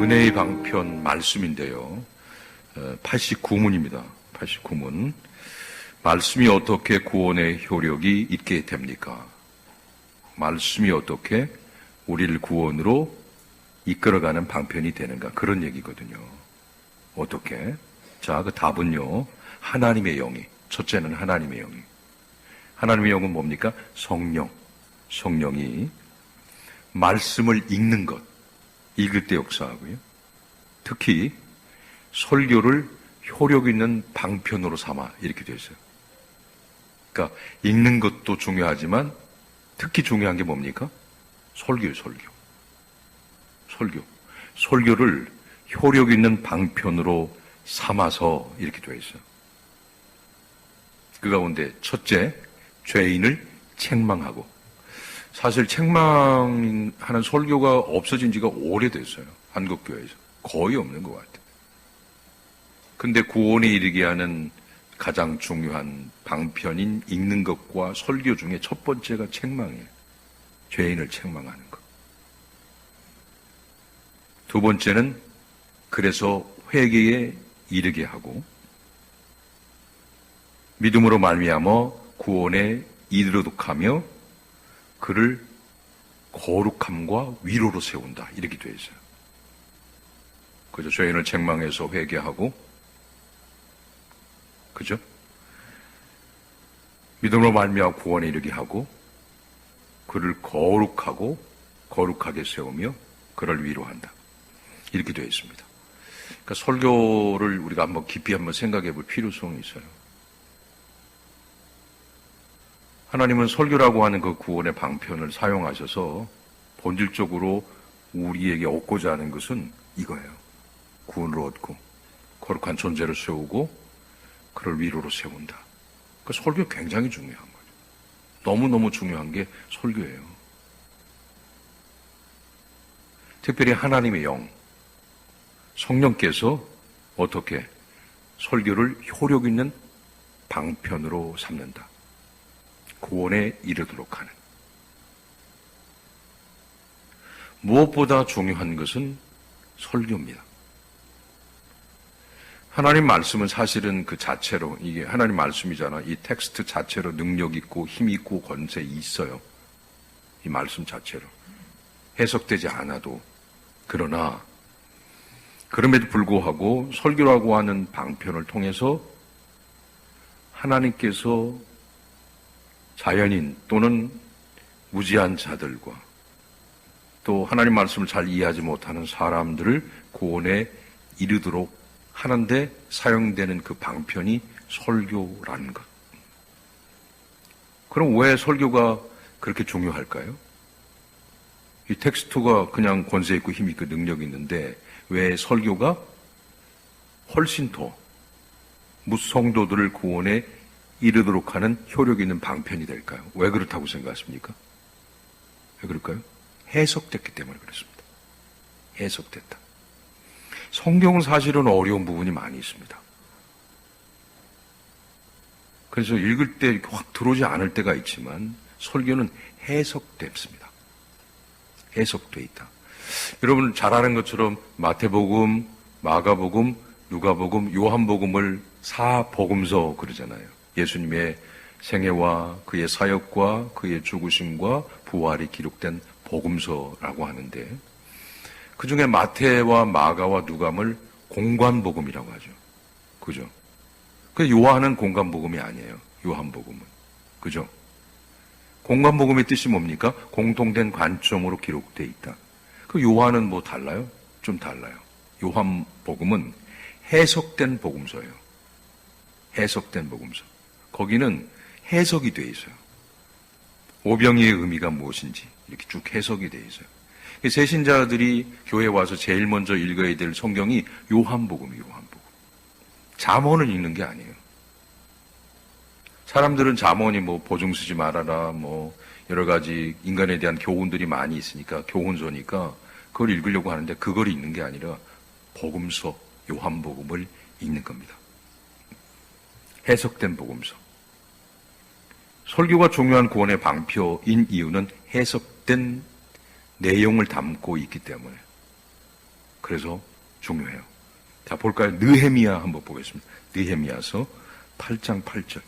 은혜의 방편 말씀인데요. 89문입니다. 89문. 말씀이 어떻게 구원의 효력이 있게 됩니까? 말씀이 어떻게 우리를 구원으로 이끌어가는 방편이 되는가? 그런 얘기거든요. 어떻게? 자, 그 답은요. 하나님의 영이. 첫째는 하나님의 영이. 하나님의 영은 뭡니까? 성령. 성령이 말씀을 읽는 것. 읽을 때 역사하고요. 특히 설교를 효력 있는 방편으로 삼아 이렇게 되어 있어요. 그러니까 읽는 것도 중요하지만 특히 중요한 게 뭡니까? 설교예요, 설교. 설교. 설교를 효력 있는 방편으로 삼아서 이렇게 되어 있어요. 그 가운데 첫째, 죄인을 책망하고. 사실 책망하는 설교가 없어진 지가 오래됐어요. 한국교회에서. 거의 없는 것 같아요. 근데 구원에 이르게 하는 가장 중요한 방편인 읽는 것과 설교 중에 첫 번째가 책망이에요. 죄인을 책망하는 것. 두 번째는 그래서 회개에 이르게 하고 믿음으로 말미암아 구원에 이르도록 하며 그를 거룩함과 위로로 세운다. 이렇게 되어 있어요. 그죠? 죄인을 책망해서 회개하고, 그죠? 믿음으로 말미암아 구원에 이르게 하고, 그를 거룩하고 거룩하게 세우며 그를 위로한다. 이렇게 되어 있습니다. 그러니까 설교를 우리가 깊이 한번 생각해 볼 필요성이 있어요. 하나님은 설교라고 하는 그 구원의 방편을 사용하셔서 본질적으로 우리에게 얻고자 하는 것은 이거예요. 구원을 얻고 거룩한 존재를 세우고 그를 위로로 세운다. 그 설교 굉장히 중요한 거죠. 너무너무 중요한 게 설교예요. 특별히 하나님의 영, 성령께서 어떻게 설교를 효력 있는 방편으로 삼는다. 구원에 이르도록 하는. 무엇보다 중요한 것은 설교입니다. 하나님 말씀은 사실은 그 자체로, 이게 하나님 말씀이잖아. 이 텍스트 자체로 능력 있고 힘 있고 권세 있어요. 이 말씀 자체로. 해석되지 않아도. 그러나 그럼에도 불구하고 설교라고 하는 방편을 통해서 하나님께서 자연인 또는 무지한 자들과 또 하나님 말씀을 잘 이해하지 못하는 사람들을 구원에 이르도록 하는데 사용되는 그 방편이 설교라는 것. 그럼 왜 설교가 그렇게 중요할까요? 이 텍스트가 그냥 권세 있고 힘 있고 능력이 있는데 왜 설교가 훨씬 더 무성도들을 구원에 이르도록 하는 효력 있는 방편이 될까요? 왜 그렇다고 생각하십니까? 왜 그럴까요? 해석됐기 때문에 그렇습니다. 해석됐다. 성경은 사실은 어려운 부분이 많이 있습니다. 그래서 읽을 때 확 들어오지 않을 때가 있지만 설교는 해석됐습니다. 해석돼 있다. 여러분 잘 아는 것처럼 마태복음, 마가복음, 누가복음, 요한복음을 사복음서 그러잖아요. 예수님의 생애와 그의 사역과 그의 죽으심과 부활이 기록된 복음서라고 하는데 그 중에 마태와 마가와 누가를 공관복음이라고 하죠. 그죠? 그 요한은 공관복음이 아니에요. 요한복음은. 그죠? 공관복음의 뜻이 뭡니까? 공통된 관점으로 기록되어 있다. 그 요한은 뭐 달라요? 좀 달라요. 요한복음은 해석된 복음서예요. 해석된 복음서. 거기는 해석이 되어 있어요. 오병이의 의미가 무엇인지 이렇게 쭉 해석이 되어 있어요. 새신자들이 교회에 와서 제일 먼저 읽어야 될 성경이 요한복음이에요. 요한복음. 잠언을 읽는 게 아니에요. 사람들은 잠언이 뭐 보증 쓰지 말아라 뭐 여러 가지 인간에 대한 교훈들이 많이 있으니까 교훈서니까 그걸 읽으려고 하는데 그걸 읽는 게 아니라 복음서 요한복음을 읽는 겁니다. 해석된 복음서. 설교가 중요한 구원의 방표인 이유는 해석된 내용을 담고 있기 때문에. 그래서 중요해요. 자, 볼까요? 느헤미야 한번 보겠습니다. 느헤미야서 8장 8절.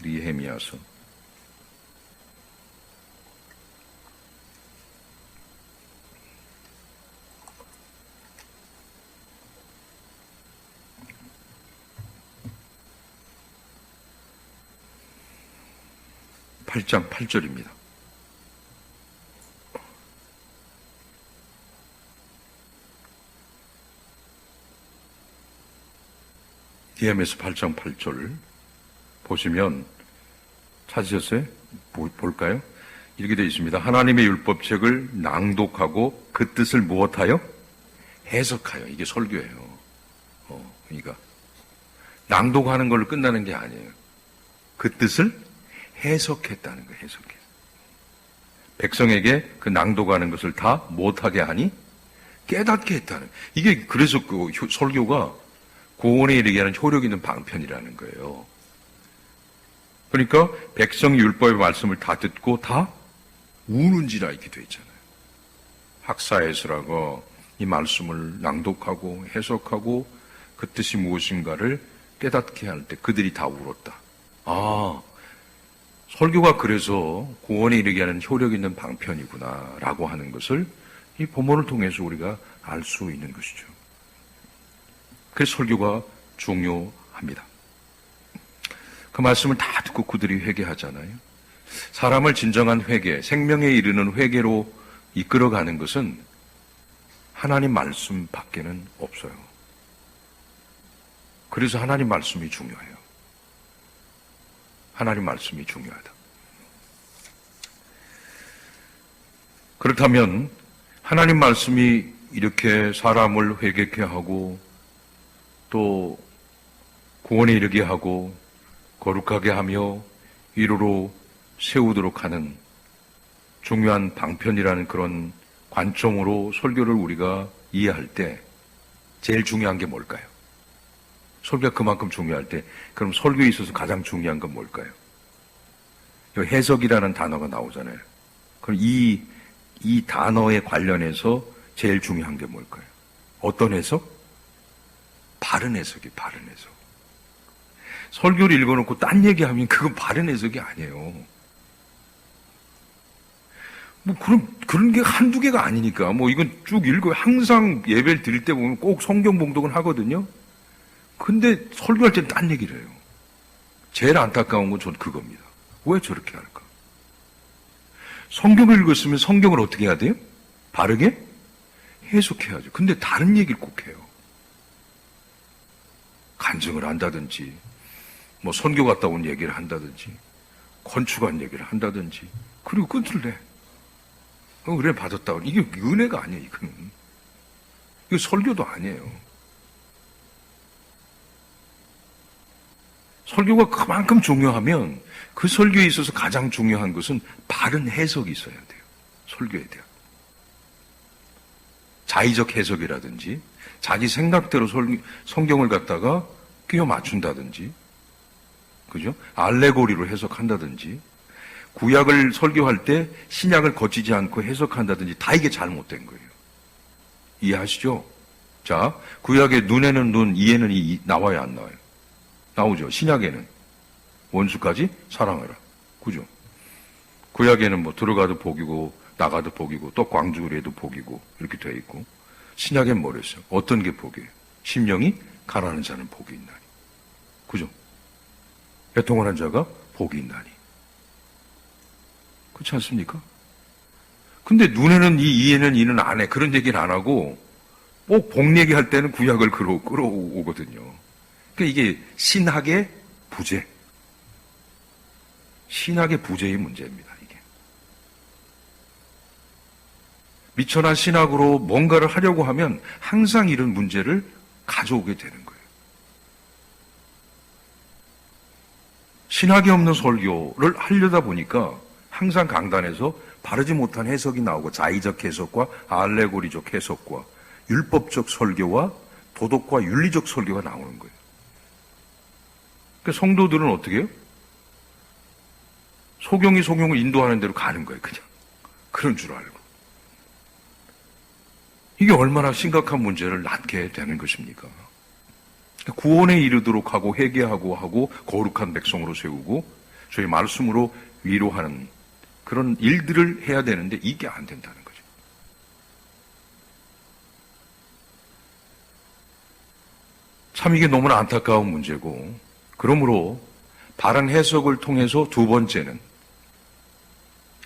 느헤미야서 8장 8절입니다. 느헤미야서 8장 8절 보시면 찾으셨어요? 볼까요? 이렇게 되어 있습니다. 하나님의 율법책을 낭독하고 그 뜻을 무엇하여? 해석하여. 이게 설교예요. 그러니까 낭독하는 걸로 끝나는 게 아니에요. 그 뜻을 해석했다는 거예요. 해석해. 백성에게 그 낭독하는 것을 다 못하게 하니 깨닫게 했다는. 이게 그래서 그 설교가 구원에 이르게 하는 효력 있는 방편이라는 거예요. 그러니까 백성이 율법의 말씀을 다 듣고 다 우는지라 이렇게 돼 있잖아요. 학사에스라가 이 말씀을 낭독하고 해석하고 그 뜻이 무엇인가를 깨닫게 할 때 그들이 다 울었다. 아, 설교가 그래서 구원에 이르게 하는 효력 있는 방편이구나 라고 하는 것을 이 본문을 통해서 우리가 알 수 있는 것이죠. 그래서 설교가 중요합니다. 그 말씀을 다 듣고 그들이 회개하잖아요. 사람을 진정한 회개, 생명에 이르는 회개로 이끌어가는 것은 하나님 말씀 밖에는 없어요. 그래서 하나님 말씀이 중요해요. 하나님 말씀이 중요하다. 그렇다면 하나님 말씀이 이렇게 사람을 회개케 하고 또 구원에 이르게 하고 거룩하게 하며 위로로 세우도록 하는 중요한 방편이라는 그런 관점으로 설교를 우리가 이해할 때 제일 중요한 게 뭘까요? 설교가 그만큼 중요할 때 그럼 설교에 있어서 가장 중요한 건 뭘까요? 해석이라는 단어가 나오잖아요. 그럼 이 단어에 관련해서 제일 중요한 게 뭘까요? 어떤 해석? 바른 해석이 바른 해석. 설교를 읽어놓고 딴 얘기하면 그건 바른 해석이 아니에요. 뭐 그런 게 한두 개가 아니니까 뭐 이건 쭉 읽어요. 항상 예배를 드릴 때 보면 꼭 성경 봉독은 하거든요. 근데 설교할 때는 딴 얘기를 해요. 제일 안타까운 건 전 그겁니다. 왜 저렇게 할까? 성경을 읽었으면 성경을 어떻게 해야 돼요? 바르게 해석해야죠. 근데 다른 얘기를 꼭 해요. 간증을 한다든지 뭐 선교 갔다 온 얘기를 한다든지 건축한 얘기를 한다든지 그리고 끝을 내. 은혜 받았다. 이게 은혜가 아니에요. 이거는. 이거 설교도 아니에요. 설교가 그만큼 중요하면 그 설교에 있어서 가장 중요한 것은 바른 해석이 있어야 돼요. 설교에 대한. 자의적 해석이라든지 자기 생각대로 성경을 갖다가 끼워 맞춘다든지 그죠? 알레고리로 해석한다든지 구약을 설교할 때 신약을 거치지 않고 해석한다든지 다 이게 잘못된 거예요. 이해하시죠? 자, 구약의 눈에는 눈, 이에는 이 나와요, 안 나와요? 나오죠. 신약에는 원수까지 사랑하라. 그죠? 구약에는 뭐 들어가도 복이고 나가도 복이고 또 광주리에도 복이고 이렇게 되어 있고 신약엔 뭐랬어요? 어떤 게 복이에요? 심령이 가난한 자는 복이 있나니. 그죠? 애통한 자가 복이 있나니. 그렇지 않습니까? 근데 눈에는 이, 이에는 이는 안 해. 그런 얘기는 안 하고 꼭 복 얘기할 때는 구약을 끌어오거든요. 그러니까 이게 신학의 부재. 신학의 부재의 문제입니다. 이게. 미천한 신학으로 뭔가를 하려고 하면 항상 이런 문제를 가져오게 되는 거예요. 신학이 없는 설교를 하려다 보니까 항상 강단에서 바르지 못한 해석이 나오고 자의적 해석과 알레고리적 해석과 율법적 설교와 도덕과 윤리적 설교가 나오는 거예요. 그러니까 성도들은 어떻게 해요? 소경이 소경을 인도하는 대로 가는 거예요. 그냥. 그런 줄 알고. 이게 얼마나 심각한 문제를 낳게 되는 것입니까? 구원에 이르도록 하고 회개하고 하고 거룩한 백성으로 세우고 저희 말씀으로 위로하는 그런 일들을 해야 되는데 이게 안 된다는 거죠. 참 이게 너무나 안타까운 문제고, 그러므로 바른 해석을 통해서 두 번째는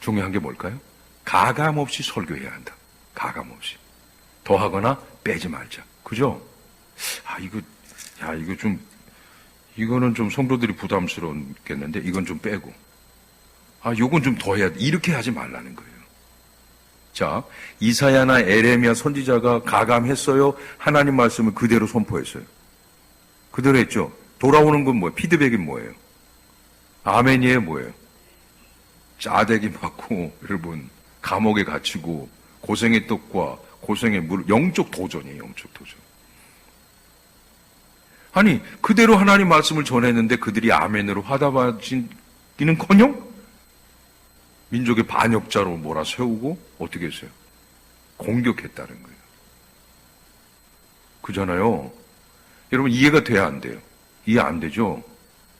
중요한 게 뭘까요? 가감 없이 설교해야 한다. 가감 없이. 더하거나 빼지 말자. 그죠? 이거는 좀 성도들이 부담스럽겠는데 이건 좀 빼고. 요건 좀 더 해야 돼. 이렇게 하지 말라는 거예요. 자, 이사야나 에레미야 선지자가 가감했어요? 하나님 말씀을 그대로 선포했어요. 그대로 했죠? 돌아오는 건 뭐예요? 피드백이 뭐예요? 아멘이에요? 뭐예요? 짜대기 맞고, 여러분, 감옥에 갇히고, 고생의 떡과 고생의 물, 영적 도전이에요, 영적 도전. 아니, 그대로 하나님 말씀을 전했는데 그들이 아멘으로 화답하기는 커녕 민족의 반역자로 몰아세우고 어떻게 했어요? 공격했다는 거예요. 그잖아요. 여러분 이해가 돼야 안 돼요? 이해 안 되죠?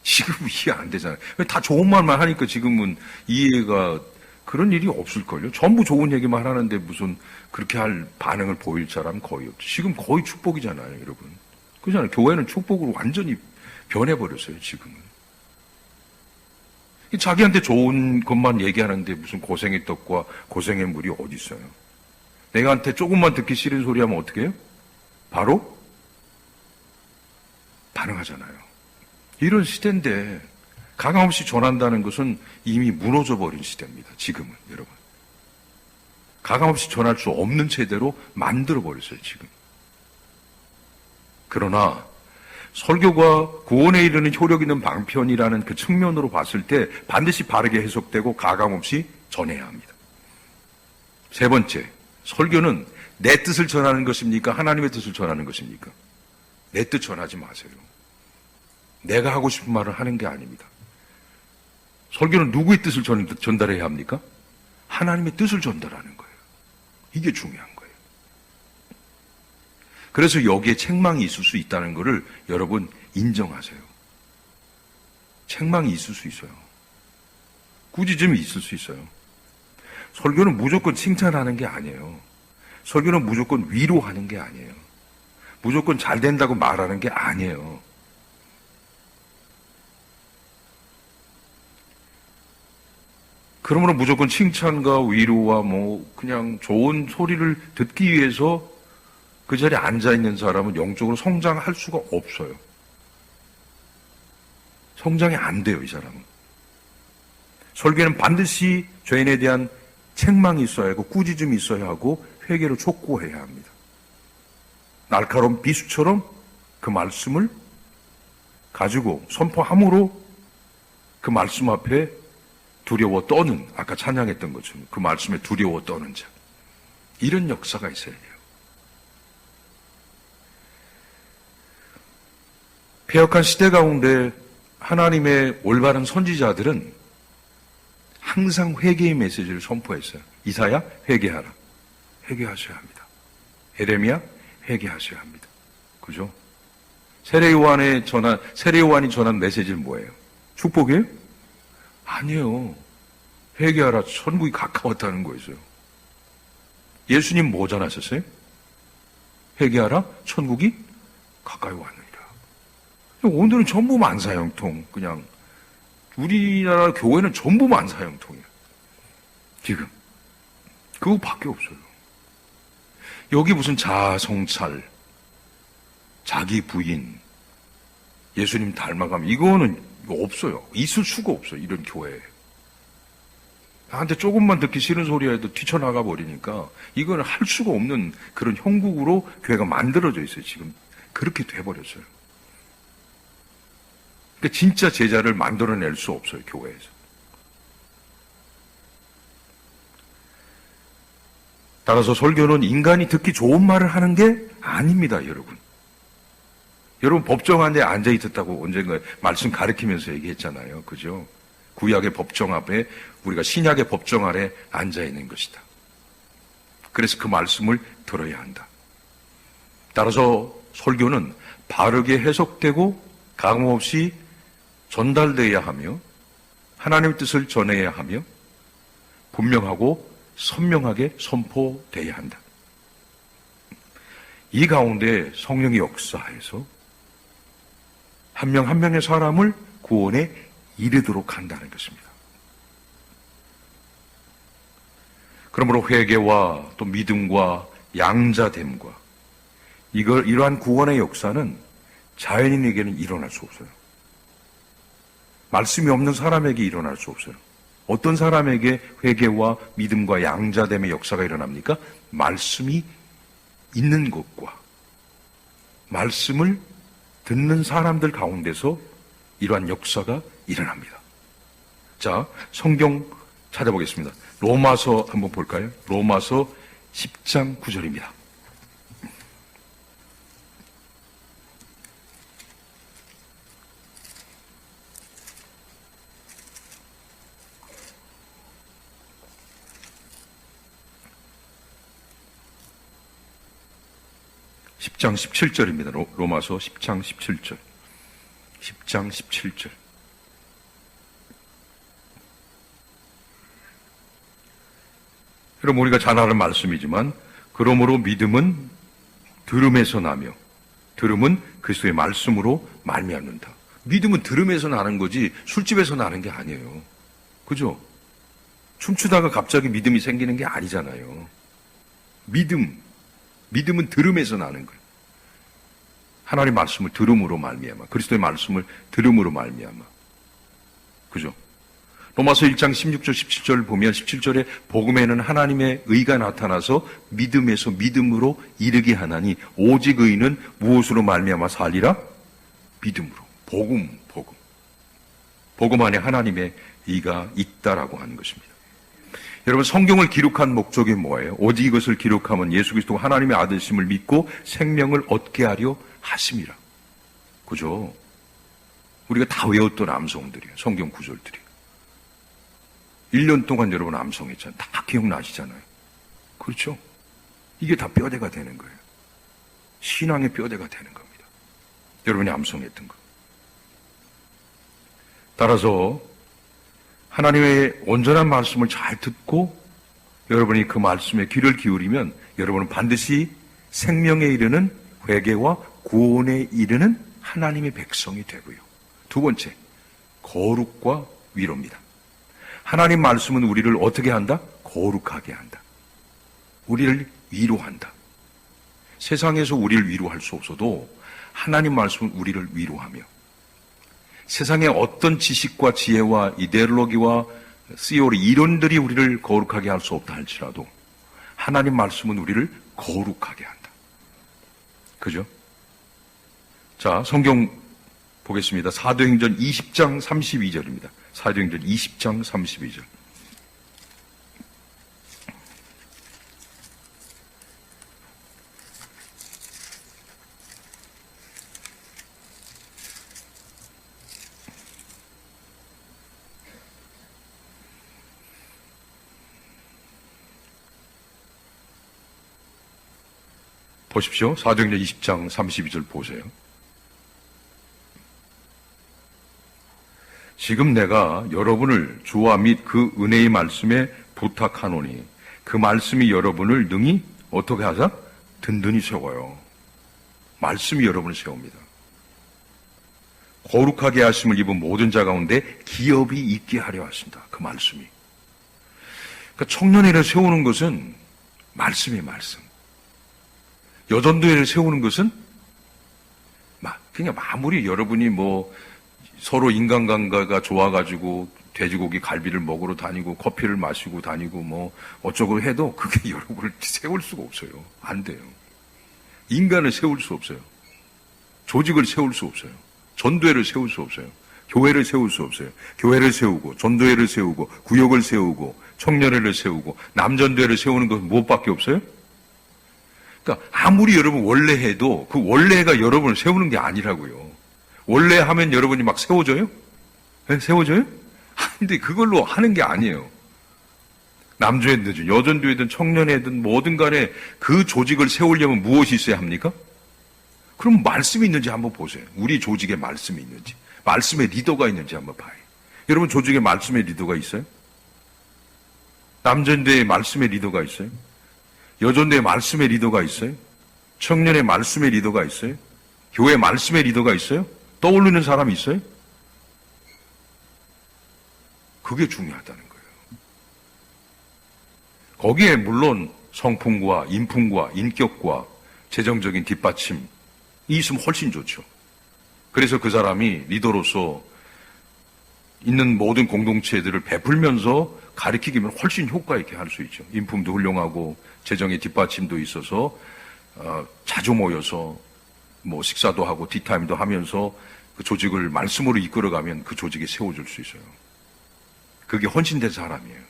지금 이해 안 되잖아요. 다 좋은 말만 하니까 지금은 이해가 그런 일이 없을걸요. 전부 좋은 얘기만 하는데 무슨 그렇게 할 반응을 보일 사람 거의 없죠. 지금 거의 축복이잖아요, 여러분. 그렇잖아요. 교회는 축복으로 완전히 변해버렸어요, 지금은. 자기한테 좋은 것만 얘기하는데 무슨 고생의 떡과 고생의 물이 어디 있어요? 내가한테 조금만 듣기 싫은 소리 하면 어떻게 해요? 바로 반응하잖아요. 이런 시대인데 가감없이 전한다는 것은 이미 무너져 버린 시대입니다. 지금은 여러분. 가감없이 전할 수 없는 세대로 만들어 버렸어요, 지금. 그러나 설교가 구원에 이르는 효력 있는 방편이라는 그 측면으로 봤을 때 반드시 바르게 해석되고 가감없이 전해야 합니다. 세 번째, 설교는 내 뜻을 전하는 것입니까? 하나님의 뜻을 전하는 것입니까? 내 뜻 전하지 마세요. 내가 하고 싶은 말을 하는 게 아닙니다. 설교는 누구의 뜻을 전달해야 합니까? 하나님의 뜻을 전달하는 거예요. 이게 중요한 거예요. 그래서 여기에 책망이 있을 수 있다는 것을 여러분 인정하세요. 책망이 있을 수 있어요. 꾸짖음이 있을 수 있어요. 설교는 무조건 칭찬하는 게 아니에요. 설교는 무조건 위로하는 게 아니에요. 무조건 잘 된다고 말하는 게 아니에요. 그러므로 무조건 칭찬과 위로와 그냥 좋은 소리를 듣기 위해서 그 자리에 앉아있는 사람은 영적으로 성장할 수가 없어요. 성장이 안 돼요, 이 사람은. 설교는 반드시 죄인에 대한 책망이 있어야 하고 꾸짖음이 있어야 하고 회개로 촉구해야 합니다. 날카로운 비수처럼 그 말씀을 가지고 선포함으로 그 말씀 앞에 두려워 떠는, 아까 찬양했던 것처럼 그 말씀에 두려워 떠는 자. 이런 역사가 있어야 돼요. 폐역한 시대 가운데 하나님의 올바른 선지자들은 항상 회개의 메시지를 선포했어요. 이사야, 회개하라. 회개하셔야 합니다. 에레미야, 회개하셔야 합니다. 그죠? 세례요한이 전한 메시지는 뭐예요? 축복이에요? 아니에요. 회개하라. 천국이 가까웠다는 거였어요. 예수님 뭐 전하셨어요? 회개하라. 천국이 가까이 왔느니라. 오늘은 전부 만사형통. 그냥 우리나라 교회는 전부 만사형통이에요. 지금 그거밖에 없어요. 여기 무슨 자아성찰, 자기 부인, 예수님 닮아가면 이거는 없어요. 있을 수가 없어요. 이런 교회에. 나한테 조금만 듣기 싫은 소리 해도 뛰쳐나가 버리니까 이거는 할 수가 없는 그런 형국으로 교회가 만들어져 있어요. 지금 그렇게 돼버렸어요. 그러니까 진짜 제자를 만들어낼 수 없어요. 교회에서. 따라서 설교는 인간이 듣기 좋은 말을 하는 게 아닙니다. 여러분. 여러분 법정 안에 앉아있었다고 언젠가 말씀 가르치면서 얘기했잖아요. 그죠? 구약의 법정 앞에 우리가 신약의 법정 아래 앉아있는 것이다. 그래서 그 말씀을 들어야 한다. 따라서 설교는 바르게 해석되고 가감없이 전달되어야 하며 하나님의 뜻을 전해야 하며 분명하고 선명하게 선포되어야 한다. 이 가운데 성령의 역사에서 한 명 한 명의 사람을 구원에 이르도록 한다는 것입니다. 그러므로 회개와 또 믿음과 양자됨과 이러한 구원의 역사는 자연인에게는 일어날 수 없어요. 말씀이 없는 사람에게 일어날 수 없어요. 어떤 사람에게 회개와 믿음과 양자됨의 역사가 일어납니까? 말씀이 있는 것과 말씀을 듣는 사람들 가운데서 이러한 역사가 일어납니다. 자, 성경 찾아보겠습니다. 로마서 한번 볼까요? 로마서 10장 9절입니다. (10장 17절입니다) 로마서 10장 17절. 10장 17절. 그럼 우리가 잘 아는 말씀이지만, 그러므로 믿음은 들음에서 나며 들음은 그리스도의 말씀으로 말미암는다. 믿음은 들음에서 나는 거지 술집에서 나는 게 아니에요. 그죠? 춤추다가 갑자기 믿음이 생기는 게 아니잖아요. 믿음은 들음에서 나는 거예요. 하나님의 말씀을 들음으로 말미암아, 그리스도의 말씀을 들음으로 말미암아. 그죠? 로마서 1장 16절 17절 보면 17절에 복음에는 하나님의 의가 나타나서 믿음에서 믿음으로 이르게 하나니 오직 의는 무엇으로 말미암아 살리라? 믿음으로. 복음 안에 하나님의 의가 있다라고 하는 것입니다. 여러분, 성경을 기록한 목적이 뭐예요? 오직 이것을 기록하면 예수 그리스도가 하나님의 아들심을 믿고 생명을 얻게 하려 하심이라. 그죠? 우리가 다 외웠던 암송들이에요. 성경 구절들이. 1년 동안 여러분 암송했잖아요. 다 기억나시잖아요. 그렇죠? 이게 다 뼈대가 되는 거예요. 신앙의 뼈대가 되는 겁니다. 여러분이 암송했던 거. 따라서 하나님의 온전한 말씀을 잘 듣고 여러분이 그 말씀에 귀를 기울이면 여러분은 반드시 생명에 이르는 회개와 구원에 이르는 하나님의 백성이 되고요. 두 번째, 거룩과 위로입니다. 하나님 말씀은 우리를 어떻게 한다? 거룩하게 한다. 우리를 위로한다. 세상에서 우리를 위로할 수 없어도 하나님 말씀은 우리를 위로하며 세상의 어떤 지식과 지혜와 이데올로기와 시오리 이론들이 우리를 거룩하게 할 수 없다 할지라도 하나님 말씀은 우리를 거룩하게 한다. 그죠? 자, 성경 보겠습니다. 사도행전 20장 32절입니다. 사도행전 20장 32절. 보십시오. 사도행전 20장 32절 보세요. 지금 내가 여러분을 주와 및 그 은혜의 말씀에 부탁하노니 그 말씀이 여러분을 능히 어떻게 하자? 든든히 세워요. 말씀이 여러분을 세웁니다. 거룩하게 하심을 입은 모든 자 가운데 기업이 있게 하려 하신다. 그 말씀이. 그러니까 청년회를 세우는 것은 말씀이에요. 말씀. 여전도회를 세우는 것은 그냥 아무리 여러분이 서로 인간관계가 좋아가지고 돼지고기 갈비를 먹으러 다니고 커피를 마시고 다니고 어쩌고 해도 그게 여러분을 세울 수가 없어요. 안 돼요. 인간을 세울 수 없어요. 조직을 세울 수 없어요. 전도회를 세울 수 없어요. 교회를 세울 수 없어요. 교회를 세우고 전도회를 세우고 구역을 세우고 청년회를 세우고 남전도회를 세우는 것은 무엇밖에 없어요? 그러니까 아무리 여러분 원래 해도 그 원래가 여러분을 세우는 게 아니라고요. 원래 하면 여러분이 막 세워져요? 네, 세워져요? 근데 그걸로 하는 게 아니에요. 남조회든 여전도회든 청년회든 뭐든 간에 그 조직을 세우려면 무엇이 있어야 합니까? 그럼 말씀이 있는지 한번 보세요. 우리 조직에 말씀이 있는지, 말씀의 리더가 있는지 한번 봐요. 여러분 조직에 말씀의 리더가 있어요? 남전대에 말씀의 리더가 있어요? 여전대에 말씀의 리더가 있어요? 청년의 말씀의 리더가 있어요? 교회 말씀의 리더가 있어요? 떠오르는 사람이 있어요? 그게 중요하다는 거예요. 거기에 물론 성품과 인품과 인격과 재정적인 뒷받침이 있으면 훨씬 좋죠. 그래서 그 사람이 리더로서 있는 모든 공동체들을 베풀면서 가르치기면 훨씬 효과 있게 할 수 있죠. 인품도 훌륭하고 재정의 뒷받침도 있어서 자주 모여서 뭐 식사도 하고 티타임도 하면서 그 조직을 말씀으로 이끌어가면 그 조직이 세워질 수 있어요. 그게 헌신된 사람이에요.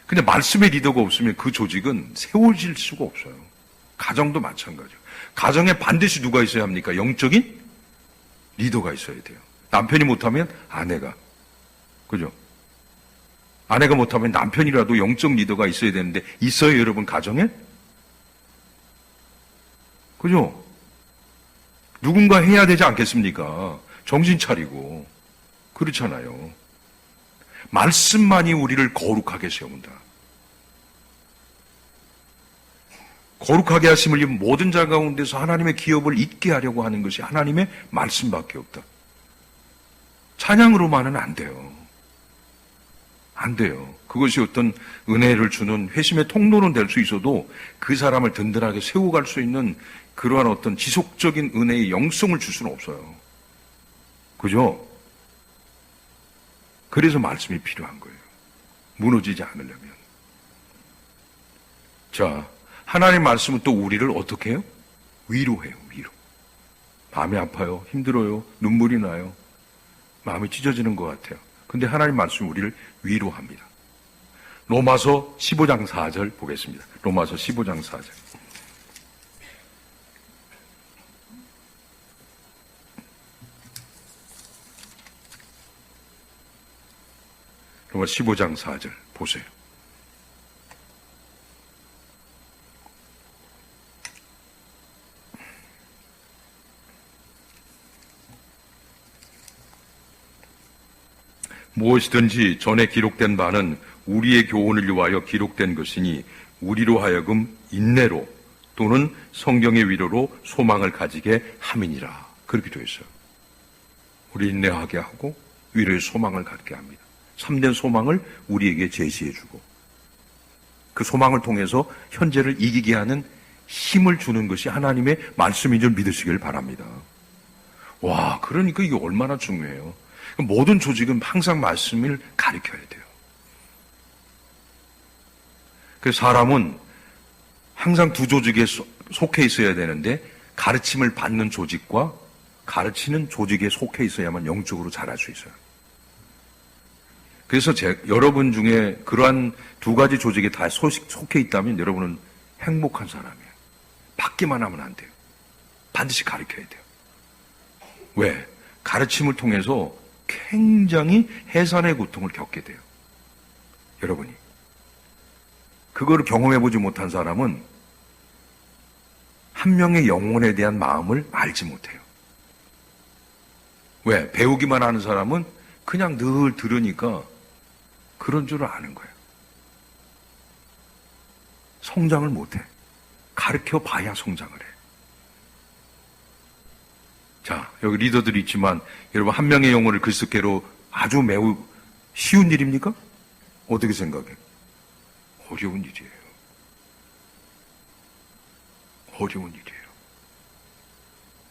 근데 말씀의 리더가 없으면 그 조직은 세워질 수가 없어요. 가정도 마찬가지예요. 가정에 반드시 누가 있어야 합니까? 영적인 리더가 있어야 돼요. 남편이 못하면 아내가. 그죠? 아내가 못하면 남편이라도 영적 리더가 있어야 되는데 있어요, 여러분 가정에? 그죠? 누군가 해야 되지 않겠습니까? 정신 차리고. 그렇잖아요. 말씀만이 우리를 거룩하게 세운다. 거룩하게 하심을 입은 모든 자 가운데서 하나님의 기업을 잊게 하려고 하는 것이 하나님의 말씀밖에 없다. 찬양으로만은 안 돼요. 안 돼요. 그것이 어떤 은혜를 주는 회심의 통로는 될 수 있어도 그 사람을 든든하게 세워갈 수 있는 그러한 어떤 지속적인 은혜의 영성을 줄 수는 없어요. 그죠? 그래서 말씀이 필요한 거예요. 무너지지 않으려면. 자, 하나님 말씀은 또 우리를 어떻게 해요? 위로해요, 위로. 마음이 아파요, 힘들어요, 눈물이 나요. 마음이 찢어지는 것 같아요. 근데 하나님 말씀이 우리를 위로합니다. 로마서 15장 4절 보겠습니다. 로마서 15장 4절. 로마 15장 4절 보세요. 무엇이든지 전에 기록된 바는 우리의 교훈을 위하여 기록된 것이니 우리로 하여금 인내로 또는 성경의 위로로 소망을 가지게 함이니라. 그렇게 되어 있어요. 우리 인내하게 하고 위로의 소망을 갖게 합니다. 참된 소망을 우리에게 제시해주고 그 소망을 통해서 현재를 이기게 하는 힘을 주는 것이 하나님의 말씀인 줄 믿으시길 바랍니다. 와, 그러니까 이게 얼마나 중요해요. 모든 조직은 항상 말씀을 가르쳐야 돼요. 그래서 사람은 항상 두 조직에 속해 있어야 되는데 가르침을 받는 조직과 가르치는 조직에 속해 있어야만 영적으로 자랄 수 있어요. 그래서 여러분 중에 그러한 두 가지 조직에 다 속해 있다면 여러분은 행복한 사람이에요. 받기만 하면 안 돼요. 반드시 가르쳐야 돼요. 왜? 가르침을 통해서 굉장히 해산의 고통을 겪게 돼요. 여러분이. 그거를 경험해보지 못한 사람은 한 명의 영혼에 대한 마음을 알지 못해요. 왜? 배우기만 하는 사람은 그냥 늘 들으니까 그런 줄을 아는 거예요. 성장을 못해. 가르쳐 봐야 성장을 해. 자, 여기 리더들이 있지만 여러분 한 명의 영혼을 그리스도께로 아주 매우 쉬운 일입니까? 어떻게 생각해요? 어려운 일이에요. 어려운 일이에요.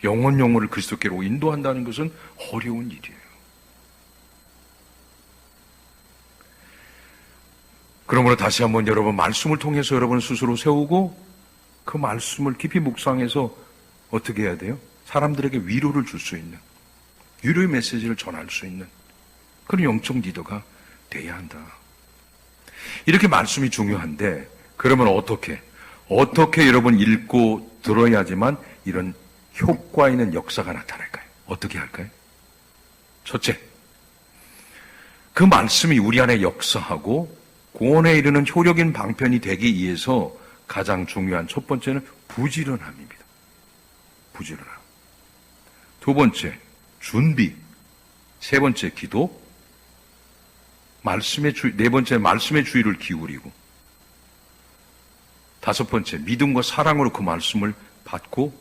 영혼을 그리스도께로 인도한다는 것은 어려운 일이에요. 그러므로 다시 한번 여러분 말씀을 통해서 여러분 스스로 세우고 그 말씀을 깊이 묵상해서 어떻게 해야 돼요? 사람들에게 위로를 줄 수 있는, 위로의 메시지를 전할 수 있는 그런 영적 리더가 돼야 한다. 이렇게 말씀이 중요한데 그러면 어떻게 여러분 읽고 들어야지만 이런 효과 있는 역사가 나타날까요? 어떻게 할까요? 첫째, 그 말씀이 우리 안에 역사하고 구원에 이르는 효력인 방편이 되기 위해서 가장 중요한 첫 번째는 부지런함입니다. 부지런함. 두 번째, 준비. 세 번째, 기도. 네 번째, 말씀의 주의를 기울이고. 다섯 번째, 믿음과 사랑으로 그 말씀을 받고.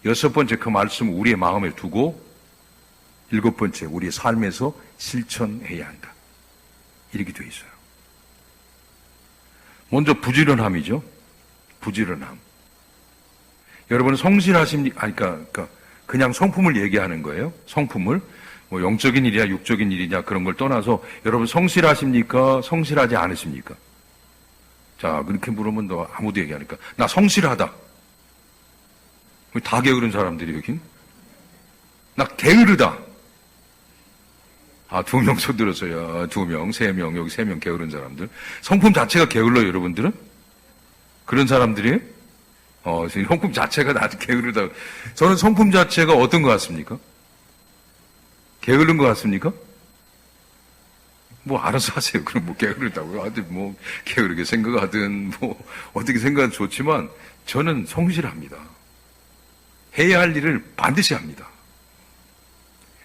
여섯 번째, 그 말씀을 우리의 마음에 두고. 일곱 번째, 우리의 삶에서 실천해야 한다. 이렇게 되어 있어요. 먼저 부지런함이죠. 부지런함. 여러분 성실하십니까? 그러니까 그냥 성품을 얘기하는 거예요. 성품을 뭐 영적인 일이냐 육적인 일이냐 그런 걸 떠나서 여러분 성실하십니까? 성실하지 않으십니까? 자 그렇게 물으면 너 아무도 얘기하니까 나 성실하다. 다 게으른 사람들이 여긴. 나 게으르다. 두 명 손 들었어요. 2명, 3명, 여기 3명 게으른 사람들. 성품 자체가 게을러요, 여러분들은? 그런 사람들이에요? 성품 자체가 나도 게으르다. 저는 성품 자체가 어떤 것 같습니까? 게으른 것 같습니까? 뭐, 알아서 하세요. 그럼 뭐, 게으르다고요? 아들 뭐, 게으르게 생각하든, 뭐, 어떻게 생각하든 좋지만, 저는 성실합니다. 해야 할 일을 반드시 합니다.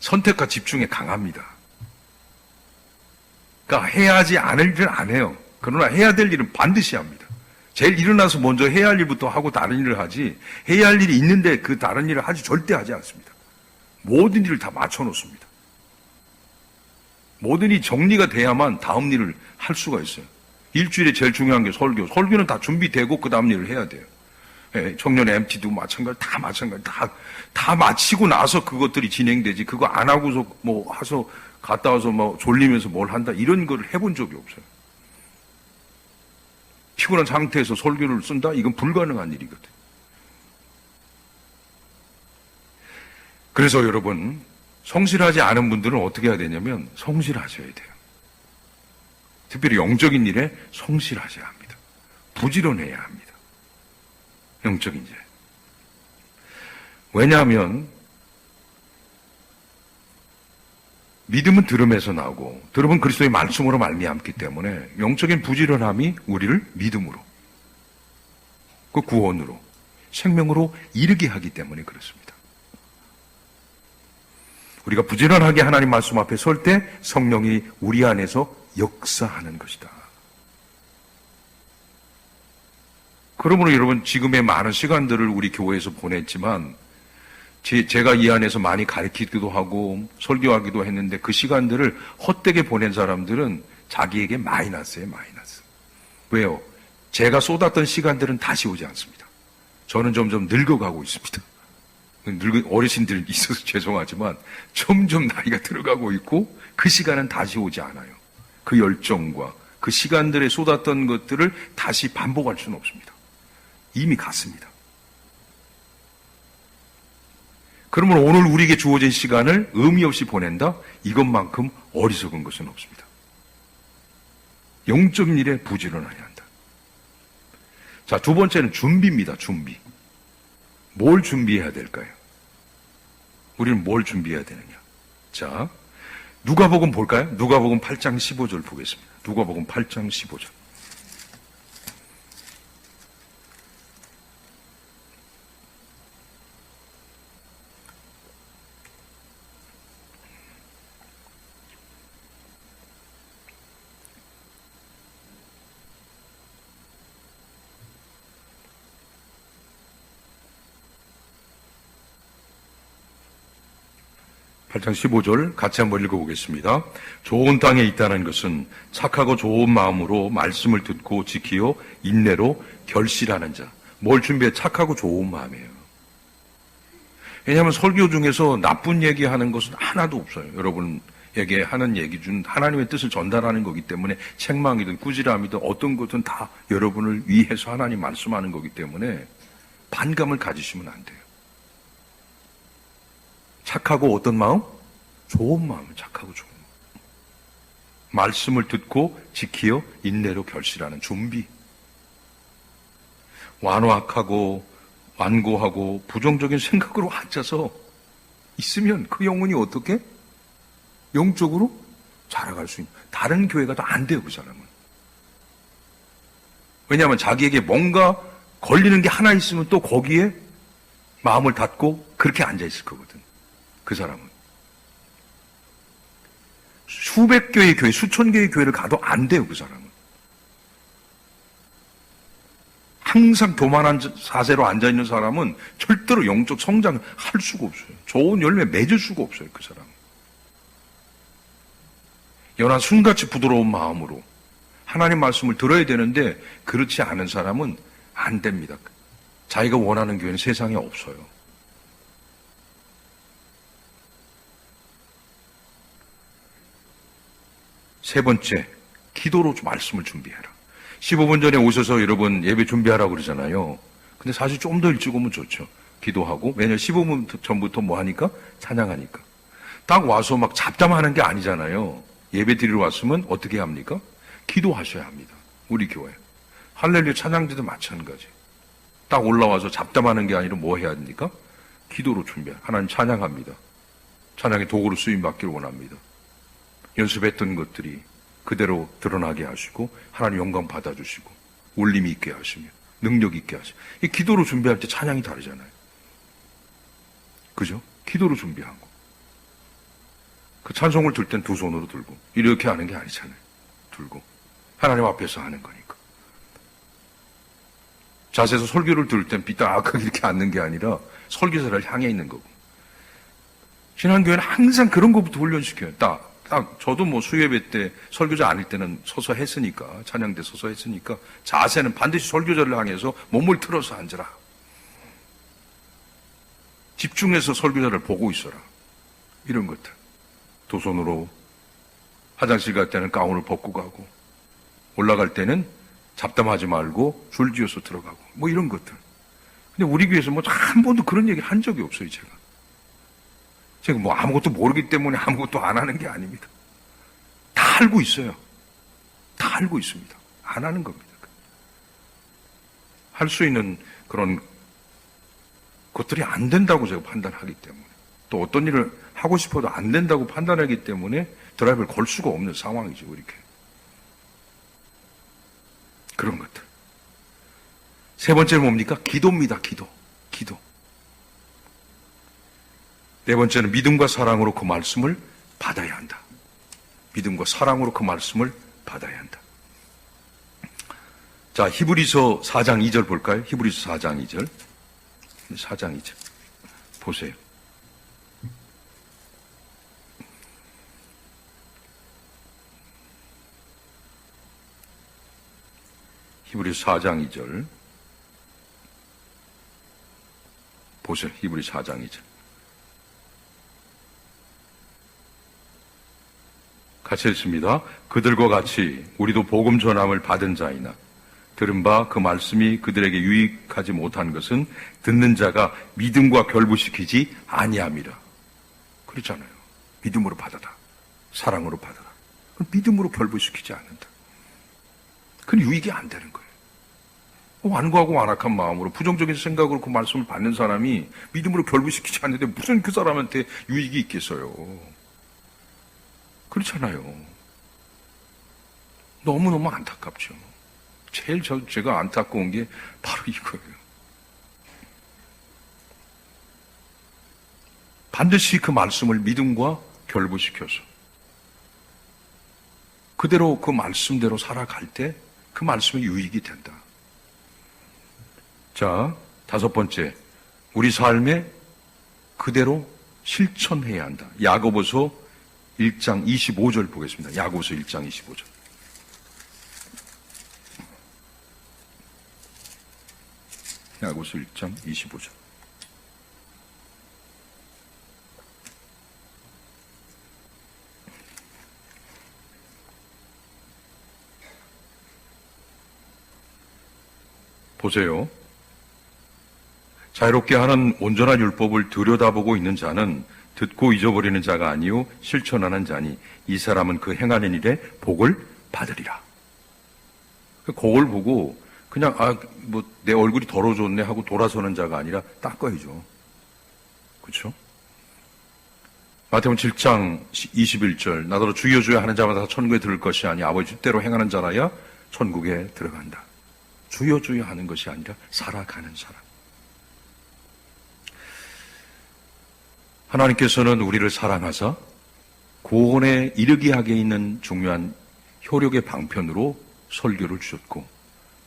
선택과 집중에 강합니다. 그러니까 해야 하지 않을 일은 안 해요. 그러나 해야 될 일은 반드시 합니다. 제일 일어나서 먼저 해야 할 일부터 하고 다른 일을 하지 해야 할 일이 있는데 그 다른 일을 절대 하지 않습니다. 모든 일을 다 맞춰놓습니다. 모든 일이 정리가 돼야만 다음 일을 할 수가 있어요. 일주일에 제일 중요한 게 설교. 설교는 다 준비되고 그 다음 일을 해야 돼요. 청년 MT도 마찬가지, 다 마찬가지, 다 마치고 나서 그것들이 진행되지. 그거 안 하고서 뭐 해서 갔다 와서 뭐 졸리면서 뭘 한다 이런 걸 해본 적이 없어요. 피곤한 상태에서 설교를 쓴다? 이건 불가능한 일이거든. 그래서 여러분 성실하지 않은 분들은 어떻게 해야 되냐면 성실하셔야 돼요. 특별히 영적인 일에 성실하셔야 합니다. 부지런해야 합니다. 영적인 일. 왜냐하면 믿음은 들음에서 나오고 들음은 그리스도의 말씀으로 말미암기 때문에 영적인 부지런함이 우리를 믿음으로 그 구원으로 생명으로 이르게 하기 때문에 그렇습니다. 우리가 부지런하게 하나님 말씀 앞에 설 때 성령이 우리 안에서 역사하는 것이다. 그러므로 여러분 지금의 많은 시간들을 우리 교회에서 보냈지만 제가 이 안에서 많이 가르치기도 하고 설교하기도 했는데 그 시간들을 헛되게 보낸 사람들은 자기에게 마이너스예요, 마이너스. 왜요? 제가 쏟았던 시간들은 다시 오지 않습니다. 저는 점점 늙어가고 있습니다. 어르신들 있어서 죄송하지만 점점 나이가 들어가고 있고 그 시간은 다시 오지 않아요. 그 열정과 그 시간들에 쏟았던 것들을 다시 반복할 수는 없습니다. 이미 갔습니다. 그러면 오늘 우리에게 주어진 시간을 의미 없이 보낸다? 이것만큼 어리석은 것은 없습니다. 영적인 일에 부지런해야 한다. 자, 두 번째는 준비입니다. 준비. 뭘 준비해야 될까요? 우리는 뭘 준비해야 되느냐? 자, 누가복음 볼까요? 누가복음 8장 15절 보겠습니다. 누가복음 8장 15절. 팔 8장 15절 같이 한번 읽어보겠습니다. 좋은 땅에 있다는 것은 착하고 좋은 마음으로 말씀을 듣고 지키어 인내로 결실하는 자. 뭘 준비해? 착하고 좋은 마음이에요. 왜냐하면 설교 중에서 나쁜 얘기하는 것은 하나도 없어요. 여러분에게 하는 얘기 중 하나님의 뜻을 전달하는 거기 때문에 책망이든 꾸지람이든 어떤 것든 다 여러분을 위해서 하나님 말씀하는 거기 때문에 반감을 가지시면 안 돼요. 착하고 어떤 마음? 좋은 마음, 착하고 좋은 마음. 말씀을 듣고 지키어 인내로 결실하는 준비. 완악하고 완고하고 부정적인 생각으로 앉아서 있으면 그 영혼이 어떻게? 영적으로 자라갈 수 있는, 다른 교회가 더 안 돼요, 그 사람은. 왜냐하면 자기에게 뭔가 걸리는 게 하나 있으면 또 거기에 마음을 닫고 그렇게 앉아있을 거거든, 그 사람은. 수백 개의 교회, 수천 개의 교회를 가도 안 돼요, 그 사람은. 항상 교만한 자세로 앉아있는 사람은 절대로 영적 성장을 할 수가 없어요. 좋은 열매 맺을 수가 없어요, 그 사람은. 연한 순같이 부드러운 마음으로 하나님 말씀을 들어야 되는데 그렇지 않은 사람은 안 됩니다. 자기가 원하는 교회는 세상에 없어요. 세 번째, 기도로 말씀을 준비해라. 15분 전에 오셔서 여러분 예배 준비하라고 그러잖아요. 근데 사실 좀 더 일찍 오면 좋죠. 기도하고. 왜냐면 15분 전부터 뭐 하니까? 찬양하니까. 딱 와서 막 잡담하는 게 아니잖아요. 예배 드리러 왔으면 어떻게 합니까? 기도하셔야 합니다. 우리 교회. 할렐루야 찬양대도 마찬가지. 딱 올라와서 잡담하는 게 아니라 뭐 해야 합니까? 기도로 준비해. 하나님 찬양합니다. 찬양의 도구로 쓰임받기를 원합니다. 연습했던 것들이 그대로 드러나게 하시고 하나님 영광 받아주시고 울림이 있게 하시며 능력 있게 하시고. 이 기도로 준비할 때 찬양이 다르잖아요. 그죠? 기도로 준비한 거. 그 찬송을 들 땐 두 손으로 들고 이렇게 하는 게 아니잖아요. 들고 하나님 앞에서 하는 거니까. 자세에서 설교를 들을 땐 삐딱하게 이렇게 앉는 게 아니라 설교자를 향해 있는 거고. 신앙교회는 항상 그런 것부터 훈련시켜요. 딱 저도 뭐 수요예배 때 설교자 아닐 때는 서서 했으니까, 찬양 때 서서 했으니까 자세는 반드시 설교자를 향해서 몸을 틀어서 앉으라. 집중해서 설교자를 보고 있어라. 이런 것들. 두 손으로 화장실 갈 때는 가운을 벗고 가고, 올라갈 때는 잡담하지 말고 줄지어서 들어가고, 뭐 이런 것들. 근데 우리 교회에서 뭐 한 번도 그런 얘기 한 적이 없어요, 제가. 제가 뭐 아무것도 모르기 때문에 아무것도 안 하는 게 아닙니다. 다 알고 있어요. 다 알고 있습니다. 안 하는 겁니다. 할 수 있는 그런 것들이 안 된다고 제가 판단하기 때문에, 또 어떤 일을 하고 싶어도 안 된다고 판단하기 때문에 드라이브를 걸 수가 없는 상황이죠, 이렇게. 그런 것들. 세 번째는 뭡니까? 기도입니다, 기도. 네 번째는 믿음과 사랑으로 그 말씀을 받아야 한다. 믿음과 사랑으로 그 말씀을 받아야 한다. 자, 히브리서 4장 2절 볼까요? 히브리서 4장 2절. 4장 2절. 보세요. 히브리서 4장 2절. 보세요. 히브리서 4장 2절. 같이 읽습니다. 그들과 같이 우리도 복음 전함을 받은 자이나 들은 바 그 말씀이 그들에게 유익하지 못한 것은 듣는 자가 믿음과 결부시키지 아니함이라. 그렇잖아요. 믿음으로 받아라. 사랑으로 받아라. 믿음으로 결부시키지 않는다. 그건 유익이 안 되는 거예요. 완고하고 완악한 마음으로 부정적인 생각으로 그 말씀을 받는 사람이 믿음으로 결부시키지 않는데 무슨 그 사람한테 유익이 있겠어요. 그렇잖아요. 너무너무 안타깝죠. 제일 제가 안타까운 게 바로 이거예요. 반드시 그 말씀을 믿음과 결부시켜서 그대로 그 말씀대로 살아갈 때 그 말씀이 유익이 된다. 자, 다섯 번째, 우리 삶에 그대로 실천해야 한다. 야고보서 1장 25절 보겠습니다. 야고보서 1장 25절. 야고보서 1장 25절. 보세요. 자유롭게 하는 온전한 율법을 들여다보고 있는 자는 듣고 잊어버리는 자가 아니요 실천하는 자니 이 사람은 그 행하는 일에 복을 받으리라. 그걸 보고 그냥 뭐 내 얼굴이 더러워졌네 하고 돌아서는 자가 아니라 닦아야죠. 그렇죠? 마태복음 7장 21절 나더러 주여 주여 하는 자마다 천국에 들을 것이 아니 아버지 뜻대로 행하는 자라야 천국에 들어간다. 주여 주여 하는 것이 아니라 살아가는 사람. 하나님께서는 우리를 사랑하사 구원에 이르게 하게 있는 중요한 효력의 방편으로 설교를 주셨고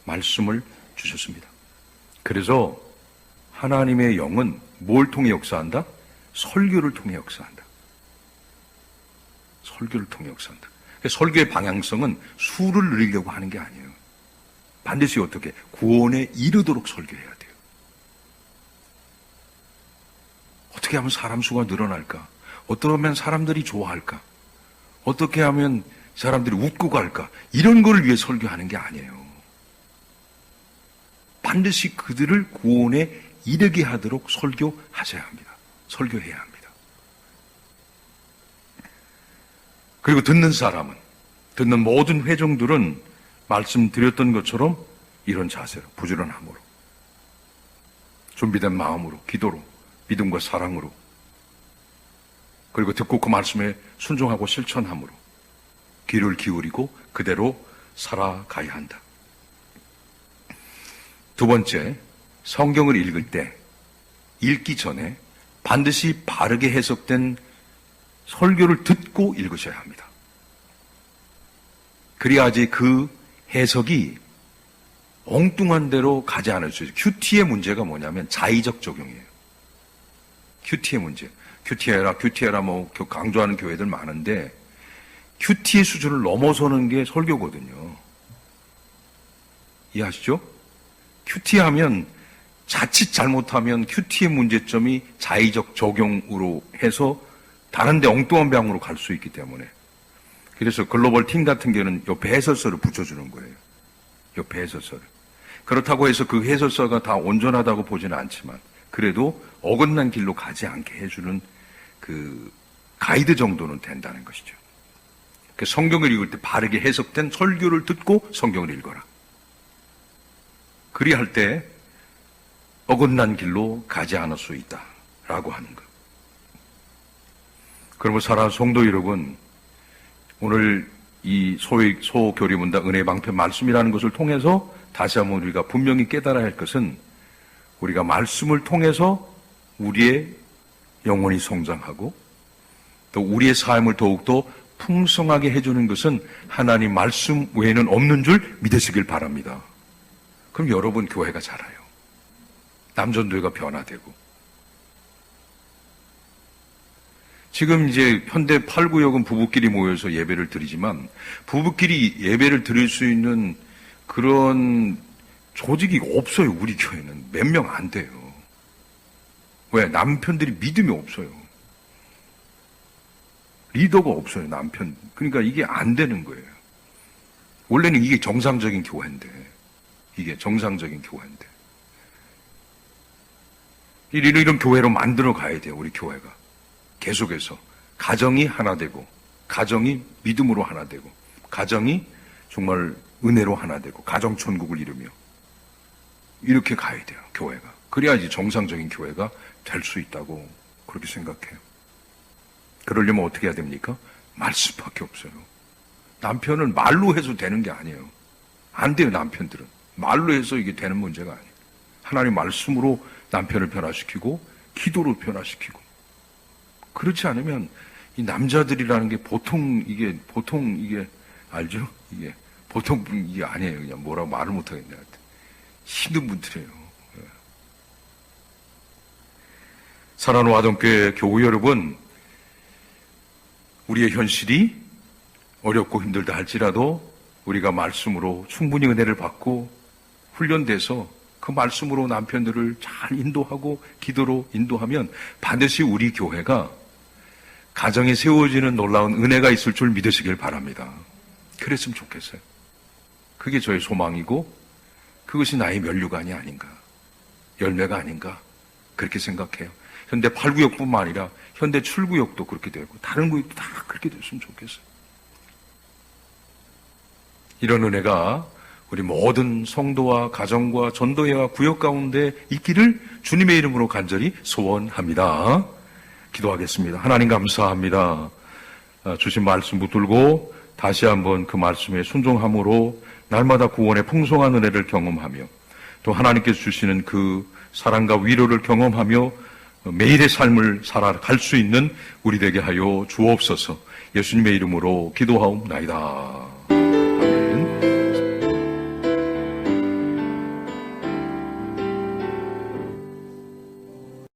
말씀을 주셨습니다. 그래서 하나님의 영은 뭘 통해 역사한다? 설교를 통해 역사한다. 설교를 통해 역사한다. 설교의 방향성은 수를 늘리려고 하는 게 아니에요. 반드시 어떻게? 구원에 이르도록 설교해야 돼요. 어떻게 하면 사람 수가 늘어날까? 어떻게 하면 사람들이 좋아할까? 어떻게 하면 사람들이 웃고 갈까? 이런 거를 위해 설교하는 게 아니에요. 반드시 그들을 구원에 이르게 하도록 설교하셔야 합니다. 설교해야 합니다. 그리고 듣는 사람은, 듣는 모든 회중들은 말씀드렸던 것처럼 이런 자세로, 부지런함으로, 준비된 마음으로, 기도로, 믿음과 사랑으로, 그리고 듣고 그 말씀에 순종하고 실천함으로 귀를 기울이고 그대로 살아가야 한다. 두 번째, 성경을 읽을 때 읽기 전에 반드시 바르게 해석된 설교를 듣고 읽으셔야 합니다. 그래야지 그 해석이 엉뚱한 대로 가지 않을 수 있어요. 큐티의 문제가 뭐냐면 자의적 적용이에요. 큐티의 문제. 큐티해라 뭐 강조하는 교회들 많은데 큐티의 수준을 넘어서는 게 설교거든요. 이해하시죠? 큐티하면 자칫 잘못하면 큐티의 문제점이 자의적 적용으로 해서 다른 데 엉뚱한 방향으로 갈 수 있기 때문에 그래서 글로벌 팀 같은 경우는 옆에 해설서를 붙여주는 거예요. 옆에 해설서를. 그렇다고 해서 그 해설서가 다 온전하다고 보지는 않지만 그래도 어긋난 길로 가지 않게 해주는 그 가이드 정도는 된다는 것이죠. 성경을 읽을 때 바르게 해석된 설교를 듣고 성경을 읽어라. 그리할 때 어긋난 길로 가지 않을 수 있다라고 하는 것. 그러면 사랑하는 성도 여러분, 오늘 이 소교리문답 은혜의 방편 말씀이라는 것을 통해서 다시 한번 우리가 분명히 깨달아야 할 것은 우리가 말씀을 통해서 우리의 영혼이 성장하고 또 우리의 삶을 더욱더 풍성하게 해주는 것은 하나님 말씀 외에는 없는 줄 믿으시길 바랍니다. 그럼 여러분 교회가 자라요. 남전도회가 변화되고 지금 이제 현대 8구역은 부부끼리 모여서 예배를 드리지만 부부끼리 예배를 드릴 수 있는 그런 조직이 없어요. 우리 교회는 몇 명 안 돼요. 왜? 남편들이 믿음이 없어요. 리더가 없어요. 남편. 그러니까 이게 안 되는 거예요. 원래는 이게 정상적인 교회인데 이게 정상적인 교회인데 이런 교회로 만들어 가야 돼요. 우리 교회가 계속해서 가정이 하나 되고 가정이 믿음으로 하나 되고 가정이 정말 은혜로 하나 되고 가정 천국을 이루며 이렇게 가야 돼요. 교회가. 그래야지 정상적인 교회가 될 수 있다고 그렇게 생각해요. 그러려면 어떻게 해야 됩니까? 말씀밖에 없어요. 남편을 말로 해서 되는 게 아니에요. 안 돼요. 남편들은 말로 해서 이게 되는 문제가 아니에요. 하나님 말씀으로 남편을 변화시키고 기도로 변화시키고 그렇지 않으면 이 남자들이라는 게 보통 이게 알죠? 이게 보통 이게 아니에요. 그냥 뭐라고 말을 못하겠네. 힘든 분들이에요. 사랑하는 와동교회 교우 여러분, 우리의 현실이 어렵고 힘들다 할지라도 우리가 말씀으로 충분히 은혜를 받고 훈련돼서 그 말씀으로 남편들을 잘 인도하고 기도로 인도하면 반드시 우리 교회가 가정에 세워지는 놀라운 은혜가 있을 줄 믿으시길 바랍니다. 그랬으면 좋겠어요. 그게 저의 소망이고 그것이 나의 면류관이 아닌가, 열매가 아닌가 그렇게 생각해요. 현대 8구역뿐만 아니라 현대 7구역도 그렇게 되고 다른 구역도 다 그렇게 됐으면 좋겠어요. 이런 은혜가 우리 모든 성도와 가정과 전도회와 구역 가운데 있기를 주님의 이름으로 간절히 소원합니다. 기도하겠습니다. 하나님 감사합니다. 주신 말씀 붙들고 다시 한번 그 말씀에 순종함으로 날마다 구원의 풍성한 은혜를 경험하며 또 하나님께서 주시는 그 사랑과 위로를 경험하며 매일의 삶을 살아갈 수 있는 우리 되게 하여 주옵소서. 예수님의 이름으로 기도하옵나이다.